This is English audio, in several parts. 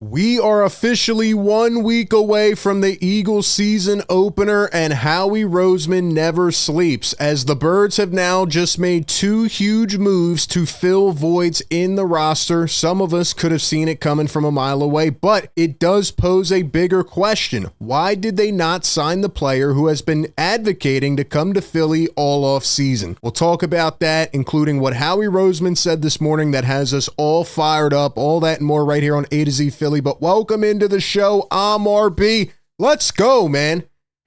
We are officially 1 week away from the Eagles season opener, and Howie Roseman never sleeps, as the Birds have now just made two huge moves to fill voids in the roster. Some of us could have seen it coming from a mile away, but it does pose a bigger question. Why did they not sign the player who has been advocating to come to Philly all off season? We'll talk about that, including what Howie Roseman said this morning that has us all fired up, all that and more right here on A to Z Philly. But welcome into the show. I'm RB. Let's go, man.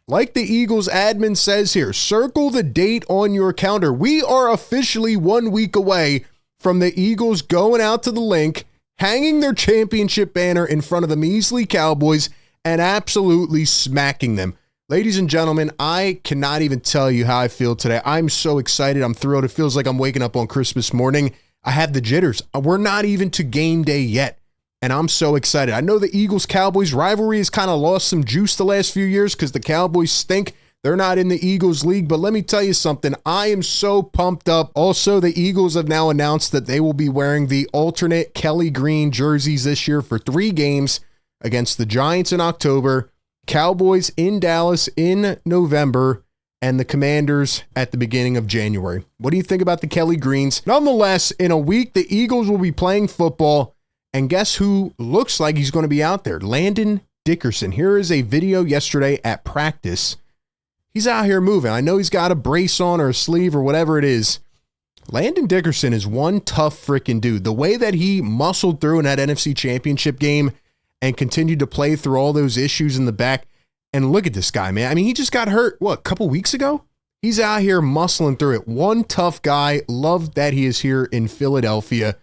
Like the Eagles admin says here, circle the date on your calendar. We are officially 1 week away from the Eagles going out to the link, hanging their championship banner in front of the measly Cowboys, and absolutely smacking them. Ladies and gentlemen, I cannot even tell you how I feel today. I'm so excited. I'm thrilled. It feels like I'm waking up on Christmas morning. I have the jitters. We're not even to game day yet. And I'm so excited. I know the Eagles-Cowboys rivalry has kind of lost some juice the last few years because the Cowboys stink. They're not in the Eagles league, but let me tell you something. I am so pumped up. Also, the Eagles have now announced that they will be wearing the alternate Kelly Green jerseys this year for 3 games against the Giants in October, Cowboys in Dallas in November, and the Commanders at the beginning of January. What do you think about the Kelly Greens? Nonetheless, in a week, the Eagles will be playing football. And guess who looks like he's going to be out there? Landon Dickerson. Here is a video yesterday at practice. He's out here moving. I know he's got a brace on or a sleeve or whatever it is. Landon Dickerson is one tough freaking dude. The way that he muscled through in that NFC Championship game and continued to play through all those issues in the back. And look at this guy, man. I mean, he just got hurt, a couple weeks ago? He's out here muscling through it. One tough guy. Love that he is here in Philadelphia.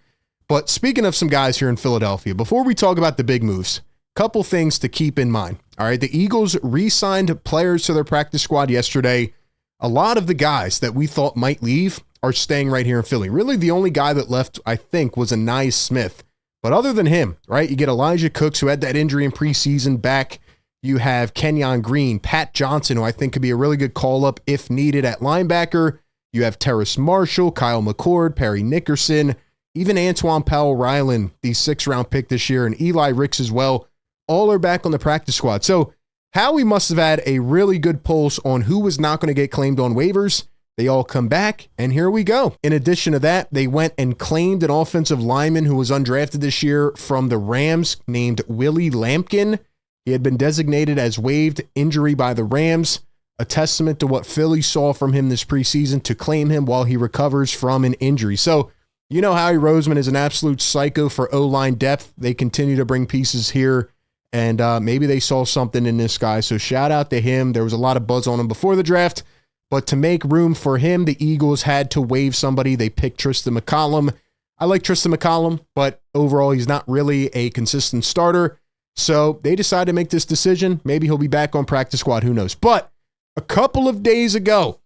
But speaking of some guys here in Philadelphia, before we talk about the big moves, couple things to keep in mind. All right, the Eagles re-signed players to their practice squad yesterday. A lot of the guys that we thought might leave are staying right here in Philly. Really, the only guy that left, I think, was Anais Smith. But other than him, right, you get Elijah Cooks, who had that injury in preseason, back. You have Quinyon Green, Pat Johnson, who I think could be a really good call-up if needed at linebacker. You have Terrace Marshall, Kyle McCord, Perry Dickerson, even Antoine Powell-Ryland, the 6th-round pick this year, and Eli Ricks as well, all are back on the practice squad. So Howie must have had a really good pulse on who was not going to get claimed on waivers. They all come back, and here we go. In addition to that, they went and claimed an offensive lineman who was undrafted this year from the Rams named Willie Lampkin. He had been designated as waived injury by the Rams, a testament to what Philly saw from him this preseason to claim him while he recovers from an injury. So, you know, Howie Roseman is an absolute psycho for O-line depth. They continue to bring pieces here, and maybe they saw something in this guy. So shout out to him. There was a lot of buzz on him before the draft, but to make room for him, the Eagles had to waive somebody. They picked Tristan McCollum. I like Tristan McCollum, but overall, he's not really a consistent starter. So they decided to make this decision. Maybe he'll be back on practice squad. Who knows? But a couple of days ago,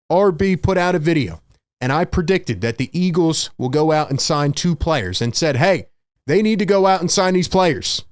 RB put out a video. And I predicted that the Eagles will go out and sign 2 players and said, hey, they need to go out and sign these players.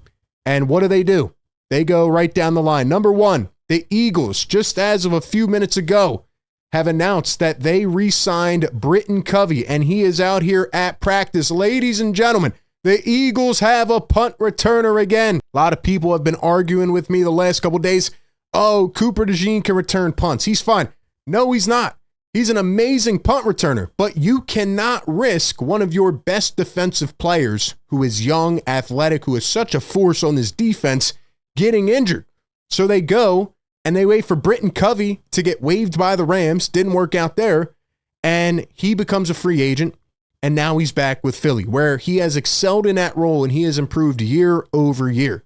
And what do? They go right down the line. Number 1, the Eagles, just as of a few minutes ago, have announced that they re-signed Britton Covey, and he is out here at practice. Ladies and gentlemen, the Eagles have a punt returner again. A lot of people have been arguing with me the last couple days. Oh, Cooper DeJean can return punts. He's fine. No, he's not. He's an amazing punt returner, but you cannot risk one of your best defensive players who is young, athletic, who is such a force on this defense, getting injured. So they go and they wait for Britton Covey to get waived by the Rams. Didn't work out there. And he becomes a free agent. And now he's back with Philly, where he has excelled in that role and he has improved year over year.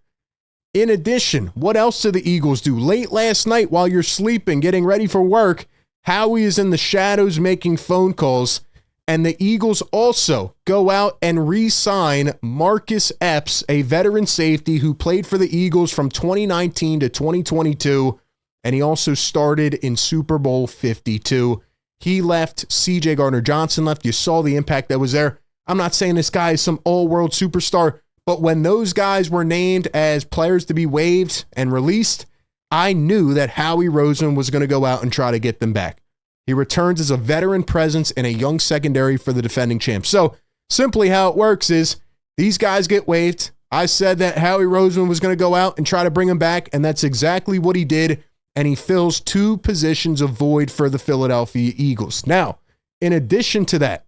In addition, what else do the Eagles do? Late last night while you're sleeping, getting ready for work, Howie is in the shadows making phone calls, and the Eagles also go out and re-sign Marcus Epps, a veteran safety who played for the Eagles from 2019 to 2022, and he also started in Super Bowl 52. He left, CJ Gardner-Johnson left. You saw the impact that was there. I'm not saying this guy is some all-world superstar, but when those guys were named as players to be waived and released, I knew that Howie Roseman was going to go out and try to get them back. He returns as a veteran presence in a young secondary for the defending champs. So simply how it works is these guys get waived. I said that Howie Roseman was going to go out and try to bring him back, and that's exactly what he did, and he fills 2 positions of void for the Philadelphia Eagles. Now, in addition to that,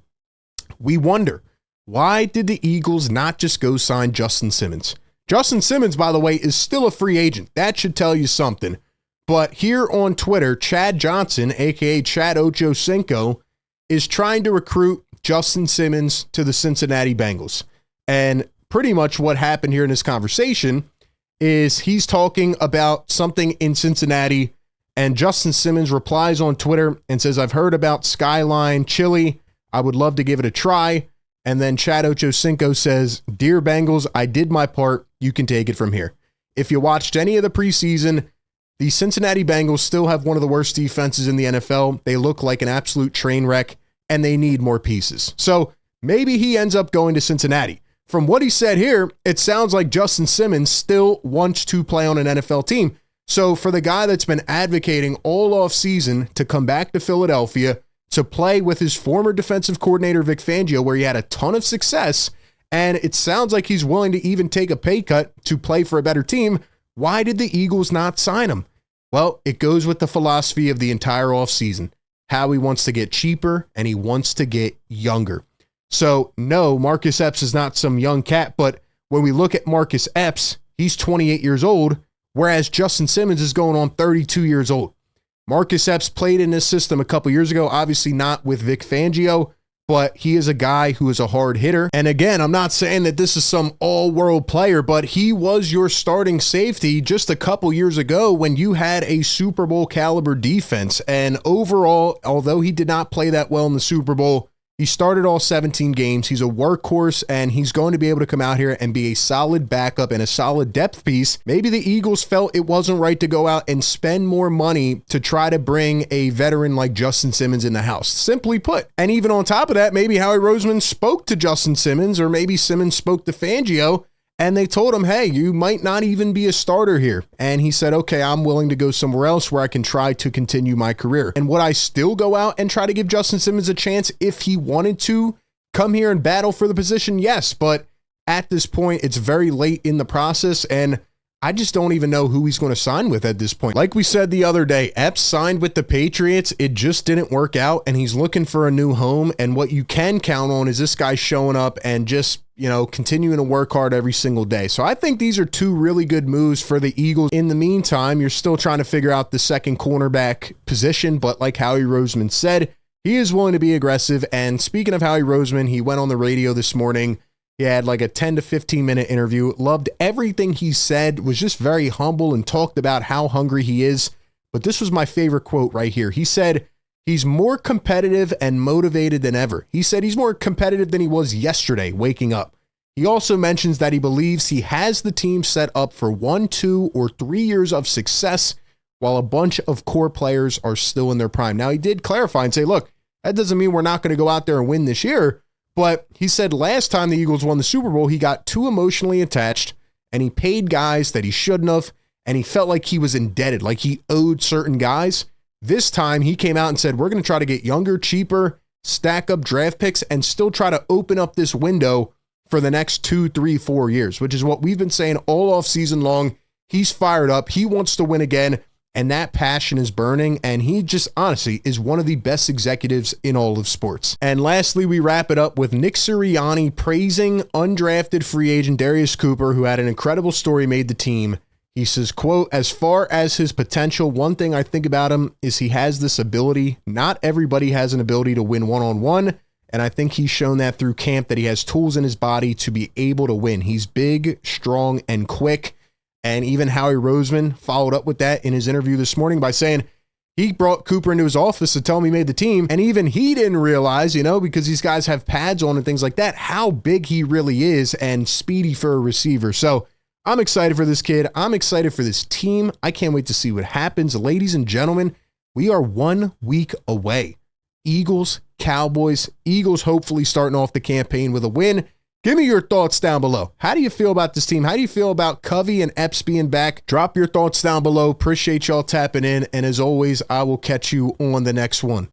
we wonder, why did the Eagles not just go sign Justin Simmons? Justin Simmons, by the way, is still a free agent. That should tell you something. But here on Twitter, Chad Johnson, a.k.a. Chad Ochocinco, is trying to recruit Justin Simmons to the Cincinnati Bengals. And pretty much what happened here in this conversation is he's talking about something in Cincinnati, and Justin Simmons replies on Twitter and says, I've heard about Skyline Chili. I would love to give it a try. And then Chad Ochocinco says, Dear Bengals, I did my part. You can take it from here. If you watched any of the preseason, the Cincinnati Bengals still have one of the worst defenses in the NFL. They look like an absolute train wreck, and they need more pieces. So maybe he ends up going to Cincinnati. From what he said here, it sounds like Justin Simmons still wants to play on an NFL team. So for the guy that's been advocating all offseason to come back to Philadelphia to play with his former defensive coordinator, Vic Fangio, where he had a ton of success, and it sounds like he's willing to even take a pay cut to play for a better team, why did the Eagles not sign him? Well, it goes with the philosophy of the entire offseason. Howie wants to get cheaper, and he wants to get younger. So, no, Marcus Epps is not some young cat, but when we look at Marcus Epps, he's 28 years old, whereas Justin Simmons is going on 32 years old. Marcus Epps played in this system a couple years ago, obviously not with Vic Fangio, but he is a guy who is a hard hitter. And again, I'm not saying that this is some all-world player, but he was your starting safety just a couple years ago when you had a Super Bowl caliber defense. And overall, although he did not play that well in the Super Bowl, he started all 17 games. He's a workhorse, and he's going to be able to come out here and be a solid backup and a solid depth piece. Maybe the Eagles felt it wasn't right to go out and spend more money to try to bring a veteran like Justin Simmons in the house, simply put. And even on top of that, maybe Howie Roseman spoke to Justin Simmons, or maybe Simmons spoke to Fangio, and they told him, hey, you might not even be a starter here. And he said, okay, I'm willing to go somewhere else where I can try to continue my career. And would I still go out and try to give Justin Simmons a chance if he wanted to come here and battle for the position? Yes, but at this point, it's very late in the process, and I just don't even know who he's going to sign with at this point. Like we said the other day, Epps signed with the Patriots. It just didn't work out, and he's looking for a new home. And what you can count on is this guy showing up and just, continuing to work hard every single day. So I think these are 2 really good moves for the Eagles. In the meantime, you're still trying to figure out the second cornerback position, but like Howie Roseman said, he is willing to be aggressive. And speaking of Howie Roseman, he went on the radio this morning. He had like a 10 to 15 minute interview. Loved everything he said, was just very humble and talked about how hungry he is. But this was my favorite quote right here. He said, he's more competitive and motivated than ever. He said he's more competitive than he was yesterday waking up. He also mentions that he believes he has the team set up for 1, 2, or 3 years of success while a bunch of core players are still in their prime. Now, he did clarify and say, look, that doesn't mean we're not going to go out there and win this year. But he said last time the Eagles won the Super Bowl, he got too emotionally attached and he paid guys that he shouldn't have. And he felt like he was indebted, like he owed certain guys. This time he came out and said, we're going to try to get younger, cheaper, stack up draft picks, and still try to open up this window for the next 2, 3, 4 years, which is what we've been saying all off season long. He's fired up. He wants to win again. And that passion is burning, and he just honestly is one of the best executives in all of sports. And lastly, we wrap it up with Nick Sirianni praising undrafted free agent Darius Cooper, who had an incredible story, made the team. He says, quote, as far as his potential, one thing I think about him is he has this ability. Not everybody has an ability to win one-on-one, and I think he's shown that through camp that he has tools in his body to be able to win. He's big, strong, and quick. And even Howie Roseman followed up with that in his interview this morning by saying he brought Cooper into his office to tell him he made the team. And even he didn't realize, because these guys have pads on and things like that, how big he really is and speedy for a receiver. So I'm excited for this kid. I'm excited for this team. I can't wait to see what happens. Ladies and gentlemen, we are 1 week away. Eagles, Cowboys, Eagles hopefully starting off the campaign with a win. Give me your thoughts down below. How do you feel about this team? How do you feel about Covey and Epps being back? Drop your thoughts down below. Appreciate y'all tapping in. And as always, I will catch you on the next one.